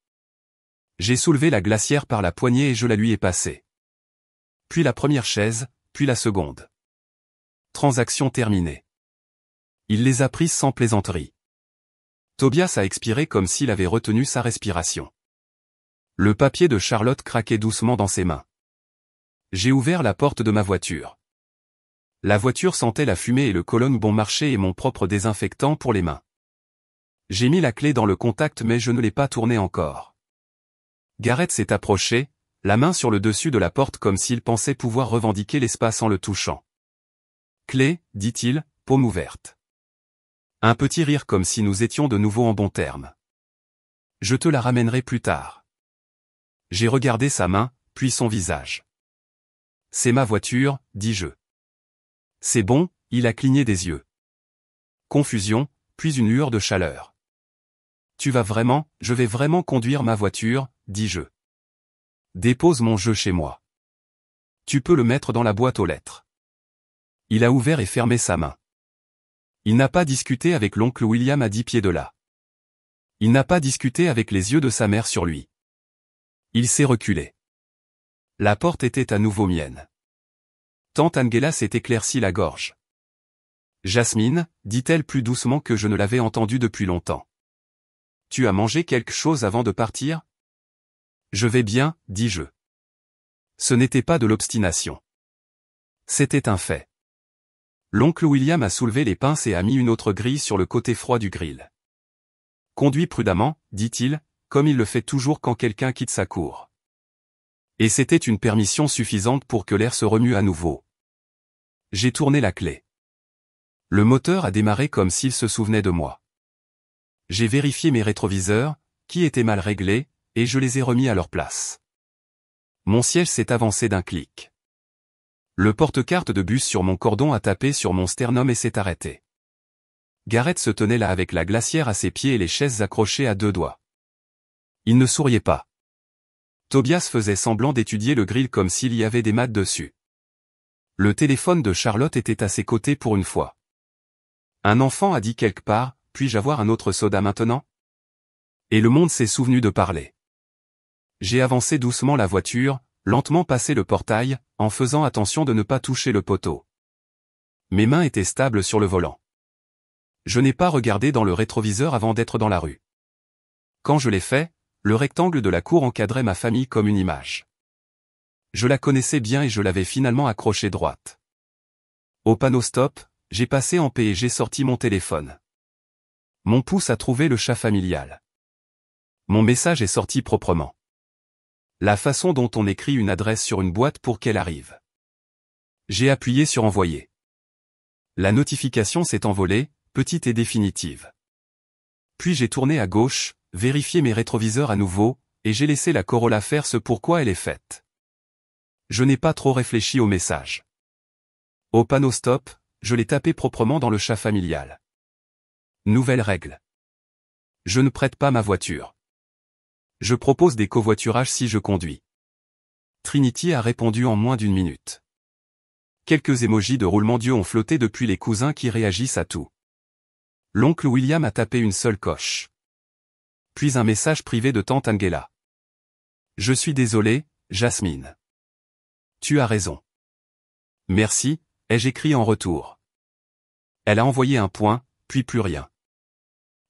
J'ai soulevé la glacière par la poignée et je la lui ai passée. Puis la première chaise, puis la seconde. Transaction terminée. Il les a prises sans plaisanterie. Tobias a expiré comme s'il avait retenu sa respiration. Le papier de Charlotte craquait doucement dans ses mains. J'ai ouvert la porte de ma voiture. La voiture sentait la fumée et le cologne bon marché et mon propre désinfectant pour les mains. J'ai mis la clé dans le contact mais je ne l'ai pas tournée encore. Gareth s'est approché, la main sur le dessus de la porte comme s'il pensait pouvoir revendiquer l'espace en le touchant. Clé, dit-il, paume ouverte. Un petit rire comme si nous étions de nouveau en bons termes. Je te la ramènerai plus tard. J'ai regardé sa main, puis son visage. C'est ma voiture, dis-je. C'est bon, il a cligné des yeux. Confusion, puis une lueur de chaleur. Tu vas vraiment, je vais vraiment conduire ma voiture, dis-je. Dépose mon jeu chez moi. Tu peux le mettre dans la boîte aux lettres. Il a ouvert et fermé sa main. Il n'a pas discuté avec l'oncle William à 10 pieds de là. Il n'a pas discuté avec les yeux de sa mère sur lui. Il s'est reculé. La porte était à nouveau mienne. Tante Angela s'est éclaircie la gorge. Jasmine, dit-elle plus doucement que je ne l'avais entendue depuis longtemps. Tu as mangé quelque chose avant de partir? Je vais bien, dis-je. Ce n'était pas de l'obstination. C'était un fait. L'oncle William a soulevé les pinces et a mis une autre grille sur le côté froid du grill. Conduis prudemment, dit-il, comme il le fait toujours quand quelqu'un quitte sa cour. Et c'était une permission suffisante pour que l'air se remue à nouveau. J'ai tourné la clé. Le moteur a démarré comme s'il se souvenait de moi. J'ai vérifié mes rétroviseurs, qui étaient mal réglés, et je les ai remis à leur place. Mon siège s'est avancé d'un clic. Le porte-carte de bus sur mon cordon a tapé sur mon sternum et s'est arrêté. Garrett se tenait là avec la glacière à ses pieds et les chaises accrochées à 2 doigts. Il ne souriait pas. Tobias faisait semblant d'étudier le grill comme s'il y avait des maths dessus. Le téléphone de Charlotte était à ses côtés pour une fois. Un enfant a dit quelque part, puis-je avoir un autre soda maintenant? Et le monde s'est souvenu de parler. J'ai avancé doucement la voiture, lentement passé le portail, en faisant attention de ne pas toucher le poteau. Mes mains étaient stables sur le volant. Je n'ai pas regardé dans le rétroviseur avant d'être dans la rue. Quand je l'ai fait, le rectangle de la cour encadrait ma famille comme une image. Je la connaissais bien et je l'avais finalement accrochée droite. Au panneau stop, j'ai passé en paix et j'ai sorti mon téléphone. Mon pouce a trouvé le chat familial. Mon message est sorti proprement. La façon dont on écrit une adresse sur une boîte pour qu'elle arrive. J'ai appuyé sur envoyer. La notification s'est envolée, petite et définitive. Puis j'ai tourné à gauche, vérifié mes rétroviseurs à nouveau, et j'ai laissé la Corolla faire ce pourquoi elle est faite. Je n'ai pas trop réfléchi au message. Au panneau stop, je l'ai tapé proprement dans le chat familial. Nouvelle règle. Je ne prête pas ma voiture. Je propose des covoiturages si je conduis. Trinity a répondu en moins d'1 minute. Quelques émojis de roulement d'yeux ont flotté depuis les cousins qui réagissent à tout. L'oncle William a tapé une seule coche. Puis un message privé de tante Angela. Je suis désolé, Jasmine. Tu as raison. Merci, ai-je écrit en retour. Elle a envoyé un point, puis plus rien.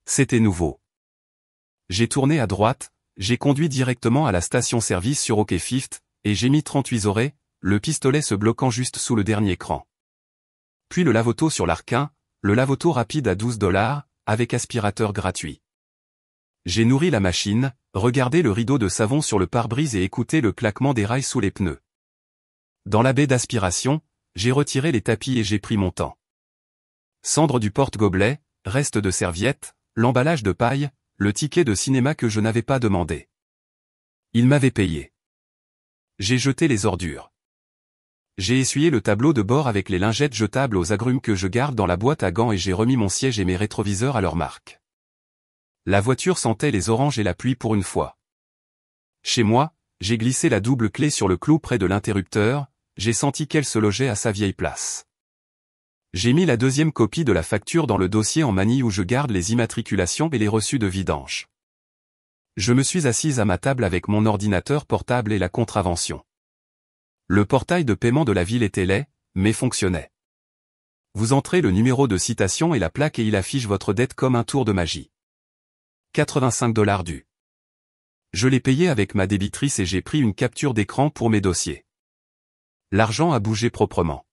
C'était nouveau. J'ai tourné à droite, j'ai conduit directement à la station-service sur OK Fifth, et j'ai mis 38 orées, le pistolet se bloquant juste sous le dernier cran. Puis le lave-auto sur l'Arquin, le lave-auto rapide à $12, avec aspirateur gratuit. J'ai nourri la machine, regardé le rideau de savon sur le pare-brise et écouté le claquement des rails sous les pneus. Dans la baie d'aspiration, j'ai retiré les tapis et j'ai pris mon temps. Cendre du porte-gobelet, reste de serviettes, l'emballage de paille, le ticket de cinéma que je n'avais pas demandé. Il m'avait payé. J'ai jeté les ordures. J'ai essuyé le tableau de bord avec les lingettes jetables aux agrumes que je garde dans la boîte à gants et j'ai remis mon siège et mes rétroviseurs à leur marque. La voiture sentait les oranges et la pluie pour une fois. Chez moi, j'ai glissé la double clé sur le clou près de l'interrupteur, j'ai senti qu'elle se logeait à sa vieille place. J'ai mis la deuxième copie de la facture dans le dossier en manille où je garde les immatriculations et les reçus de vidange. Je me suis assise à ma table avec mon ordinateur portable et la contravention. Le portail de paiement de la ville était laid, mais fonctionnait. Vous entrez le numéro de citation et la plaque et il affiche votre dette comme un tour de magie. 85$ dû. Je l'ai payé avec ma débitrice et j'ai pris une capture d'écran pour mes dossiers. L'argent a bougé proprement.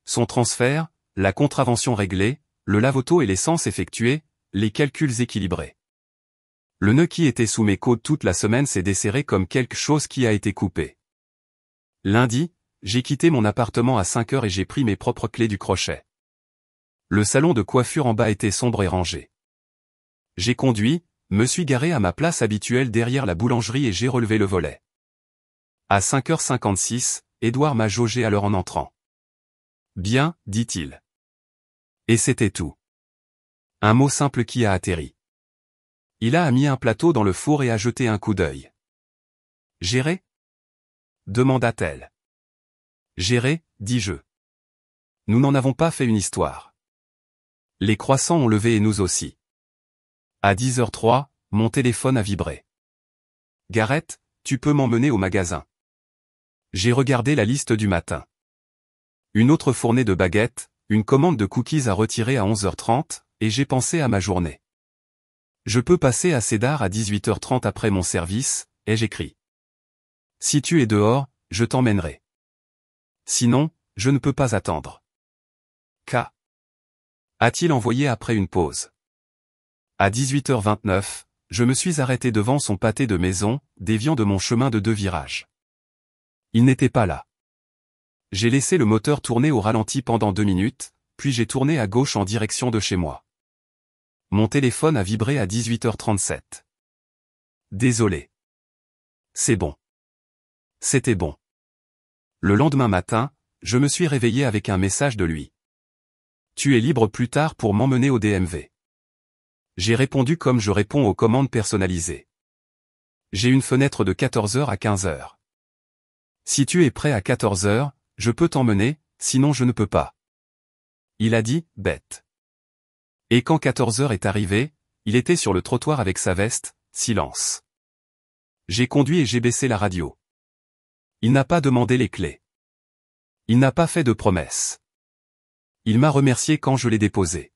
Son transfert, la contravention réglée, le lave-auto et l'essence effectuée, les calculs équilibrés. Le nœud qui était sous mes côtes toute la semaine s'est desserré comme quelque chose qui a été coupé. Lundi, j'ai quitté mon appartement à 5 heures et j'ai pris mes propres clés du crochet. Le salon de coiffure en bas était sombre et rangé. J'ai conduit, me suis garé à ma place habituelle derrière la boulangerie et j'ai relevé le volet. À 5h56, Édouard m'a jaugé alors en entrant. Bien, dit-il. Et c'était tout. Un mot simple qui a atterri. Il a mis un plateau dans le four et a jeté un coup d'œil. Géré? Demanda-t-elle. Géré, dis-je. Nous n'en avons pas fait une histoire. Les croissants ont levé et nous aussi. À 10h03, mon téléphone a vibré. Garrett, tu peux m'emmener au magasin. J'ai regardé la liste du matin. Une autre fournée de baguettes, une commande de cookies à retirer à 11h30, et j'ai pensé à ma journée. Je peux passer à Cédar à 18h30 après mon service, ai-je écrit. Si tu es dehors, je t'emmènerai. Sinon, je ne peux pas attendre. K. A-t-il envoyé après une pause. À 18h29, je me suis arrêté devant son pâté de maison, déviant de mon chemin de 2 virages. Il n'était pas là. J'ai laissé le moteur tourner au ralenti pendant 2 minutes, puis j'ai tourné à gauche en direction de chez moi. Mon téléphone a vibré à 18h37. Désolé. C'est bon. C'était bon. Le lendemain matin, je me suis réveillé avec un message de lui. Tu es libre plus tard pour m'emmener au DMV. J'ai répondu comme je réponds aux commandes personnalisées. J'ai une fenêtre de 14h à 15h. Si tu es prêt à 14h, je peux t'emmener, sinon je ne peux pas. Il a dit, bête. Et quand 14h est arrivé, il était sur le trottoir avec sa veste, silence. J'ai conduit et j'ai baissé la radio. Il n'a pas demandé les clés. Il n'a pas fait de promesses. Il m'a remercié quand je l'ai déposé.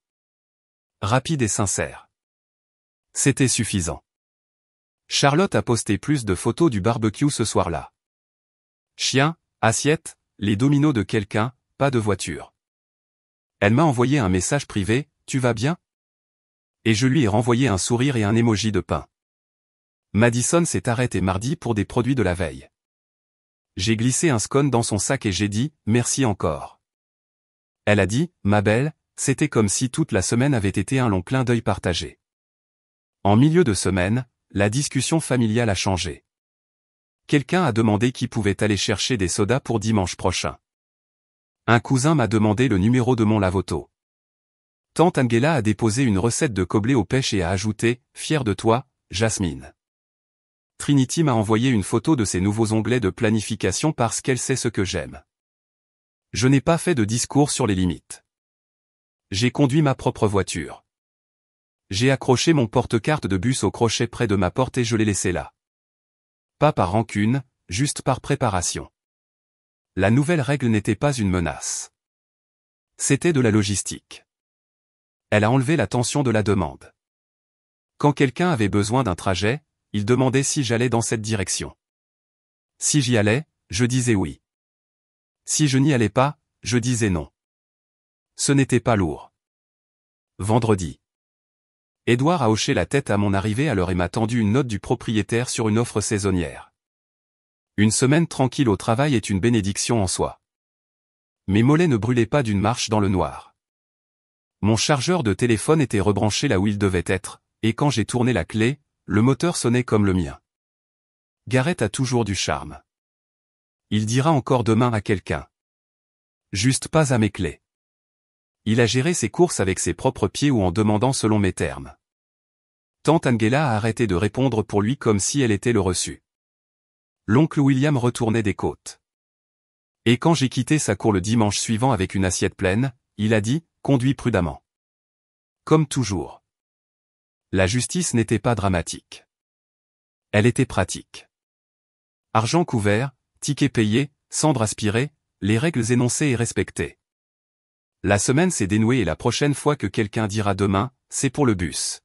Rapide et sincère. C'était suffisant. Charlotte a posté plus de photos du barbecue ce soir-là. Chien, assiette, les dominos de quelqu'un, pas de voiture. Elle m'a envoyé un message privé, tu vas bien? Et je lui ai renvoyé un sourire et un emoji de pain. Madison s'est arrêtée mardi pour des produits de la veille. J'ai glissé un scone dans son sac et j'ai dit, merci encore. Elle a dit, ma belle, c'était comme si toute la semaine avait été un long clin d'œil partagé. En milieu de semaine, la discussion familiale a changé. Quelqu'un a demandé qui pouvait aller chercher des sodas pour dimanche prochain. Un cousin m'a demandé le numéro de mon lave-auto. Tante Angela a déposé une recette de coblé aux pêches et a ajouté, fier de toi, Jasmine. Trinity m'a envoyé une photo de ses nouveaux onglets de planification parce qu'elle sait ce que j'aime. Je n'ai pas fait de discours sur les limites. J'ai conduit ma propre voiture. J'ai accroché mon porte-carte de bus au crochet près de ma porte et je l'ai laissé là. Pas par rancune, juste par préparation. La nouvelle règle n'était pas une menace. C'était de la logistique. Elle a enlevé la tension de la demande. Quand quelqu'un avait besoin d'un trajet, il demandait si j'allais dans cette direction. Si j'y allais, je disais oui. Si je n'y allais pas, je disais non. Ce n'était pas lourd. Vendredi. Édouard a hoché la tête à mon arrivée alors et m'a tendu une note du propriétaire sur une offre saisonnière. Une semaine tranquille au travail est une bénédiction en soi. Mes mollets ne brûlaient pas d'une marche dans le noir. Mon chargeur de téléphone était rebranché là où il devait être, et quand j'ai tourné la clé, le moteur sonnait comme le mien. Garrett a toujours du charme. Il dira encore demain à quelqu'un. Juste pas à mes clés. Il a géré ses courses avec ses propres pieds ou en demandant selon mes termes. Tante Angela a arrêté de répondre pour lui comme si elle était le reçu. L'oncle William retournait des côtes. Et quand j'ai quitté sa cour le dimanche suivant avec une assiette pleine, il a dit, conduis prudemment. Comme toujours. La justice n'était pas dramatique. Elle était pratique. Argent couvert, ticket payé, cendre aspirée, les règles énoncées et respectées. La semaine s'est dénouée et la prochaine fois que quelqu'un dira demain, c'est pour le bus.